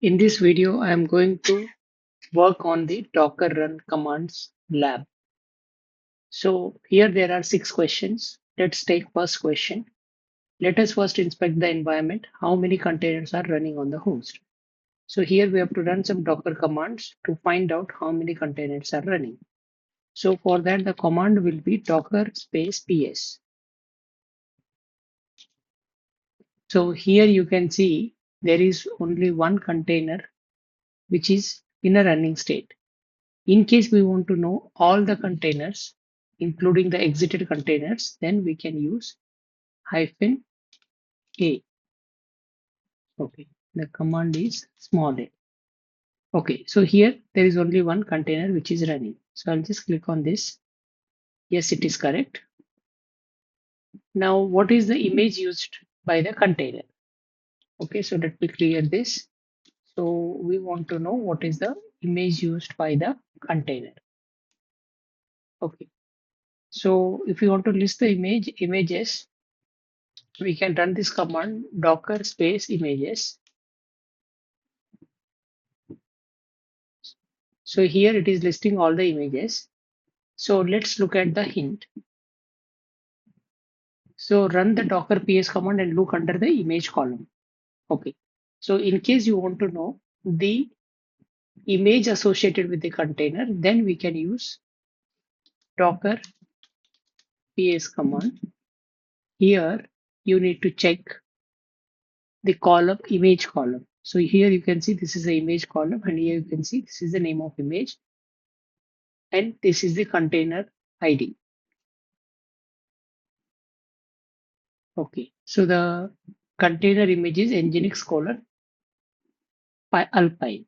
In this video, I am going to work on the Docker run commands lab. So here there are 6 questions. Let's take first question. Let us first inspect the environment. How many containers are running on the host? So here we have to run some Docker commands to find out how many containers are running. So for that, the command will be docker space ps. So here you can see there is only one container which is in a running state. In case we want to know all the containers, including the exited containers, then we can use hyphen a. Okay, the command is small a. Okay, so here there is only one container which is running. So I'll just click on this. Yes, it is correct. Now, what is the image used by the container? Okay, so let me clear this. So we want to know what is the image used by the container. Okay, so if you want to list the images, we can run this command docker space images. So here it is listing all the images. So let's look at the hint. So run the docker ps command and look under the image column. Okay. So in case you want to know the image associated with the container, then we can use docker ps command. Here you need to check the column image column. So here you can see this is the image column, and here you can see this is the name of image, and this is the container ID. Okay, so the container image is Nginx colon Alpine.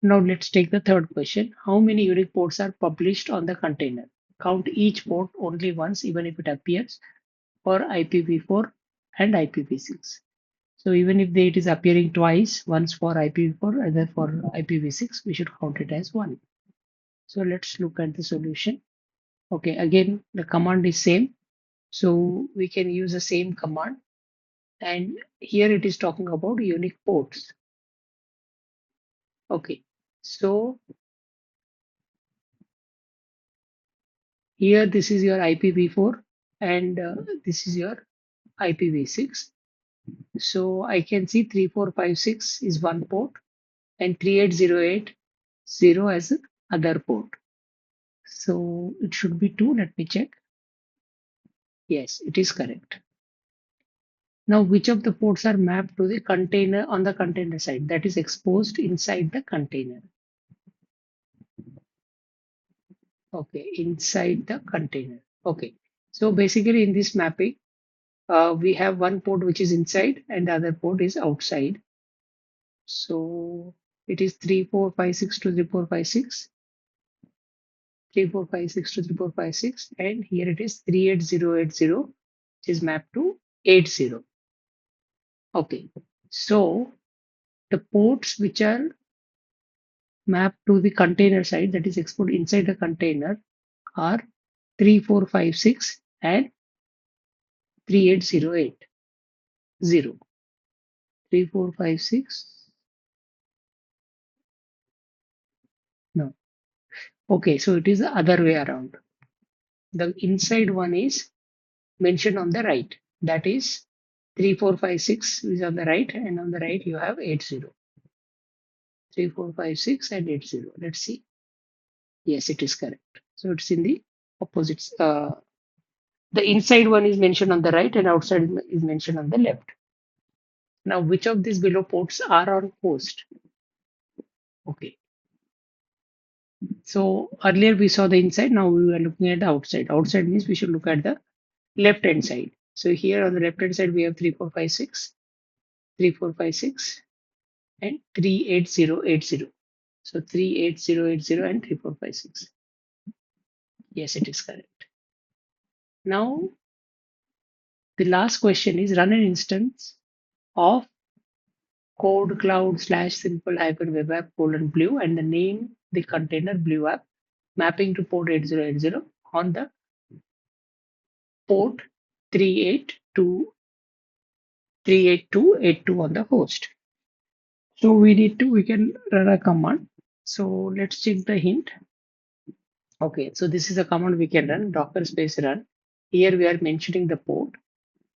Now let's take the third question. How many unique ports are published on the container? Count each port only once, even if it appears for IPv4 and IPv6. So even if it is appearing twice, once for IPv4, other for IPv6, we should count it as one. So let's look at the solution. Okay, again, the command is same. So we can use the same command. And here it is talking about unique ports. Okay, so here this is your IPv4 and this is your IPv6. So I can see 3456 is one port and 38080 as other port. So it should be 2. Let me check. Yes, it is correct. Now, which of the ports are mapped to the container on the container side that is exposed inside the container? Okay, inside the container. Okay, so basically in this mapping, we have one port which is inside and the other port is outside. So it is 3456 to 3456, 3456 to 3456, and here it is 38080, which is mapped to 80. Okay, so the ports which are mapped to the container side that is exported inside the container are 3456 and 38080. 3456. No. Okay, so it is the other way around. The inside one is mentioned on the right. That is 3456 is on the right, and on the right you have 80. 3456 and 80. Let's see. Yes, it is correct. So it's in the opposites. The inside one is mentioned on the right and outside is mentioned on the left. Now, which of these below ports are on host? Okay. So earlier we saw the inside, now we are looking at the outside. Outside means we should look at the left hand side. So here on the left hand side we have 3456, 3456, and 38080. So 38080 and 3456. Yes, it is correct. Now the last question is run an instance of code cloud slash simple hyphen web app colon blue and the name the container blue app mapping to port 8080 on the port 382 38282 on the host. So we can run a command. So let's check the hint. Okay, so this is a command we can run, docker space run. Here we are mentioning the port.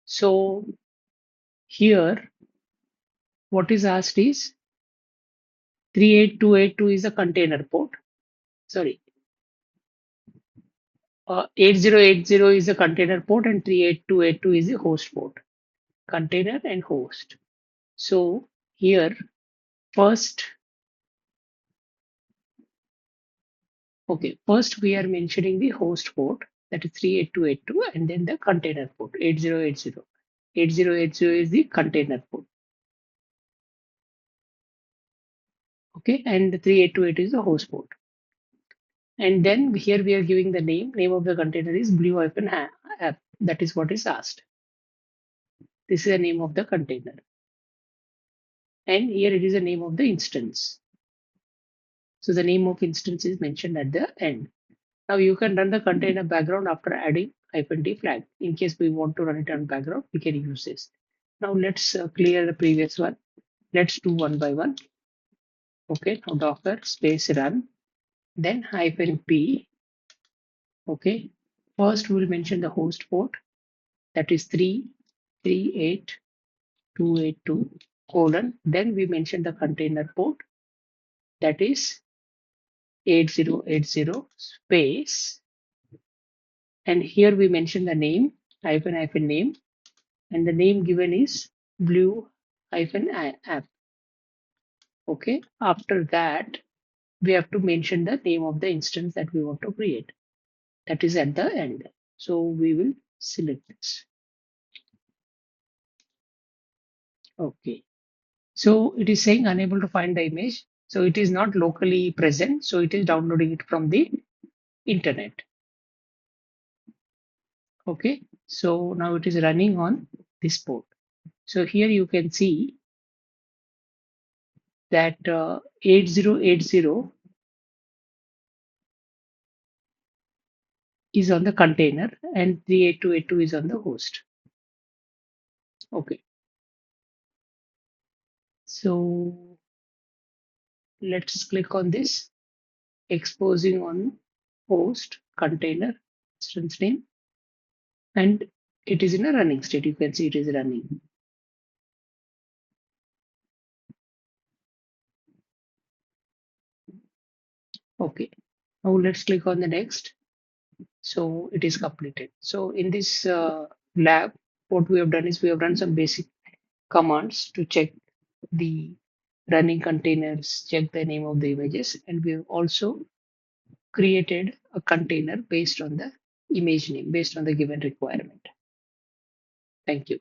So here what is asked is 38282 is a container port. Sorry, 8080 is a container port and 38282 is a host port. Container and host. So here first, okay, first we are mentioning the host port, that is 38282, and then the container port 8080. 8080 is the container port. Okay, and the 3828 is the host port. And then here we are giving the name of the container is blue-app. That is what is asked. This is the name of the container. And here it is the name of the instance. So the name of instance is mentioned at the end. Now you can run the container background after adding -d flag. In case we want to run it on background, we can use this. Now let's clear the previous one. Let's do one by one. Okay, now docker space run, then -p. Okay, first we'll mention the host port, that is 33882 colon. Then we mention the container port, that is 8080 space. And here we mention the name, hyphen name, and the name given is blue-app. Okay, after that, we have to mention the name of the instance that we want to create. That is at the end. So we will select this. Okay. So it is saying unable to find the image. So it is not locally present. So it is downloading it from the internet. Okay. So now it is running on this port. So here you can see that 8080 is on the container and 38282 is on the host. Okay. So let's click on this, exposing on host container instance name, and it is in a running state. You can see it is running. Okay. Now let's click on the next. So it is completed. So in this lab, what we have done is we have run some basic commands to check the running containers, check the name of the images, and we have also created a container based on the image name, based on the given requirement. Thank you.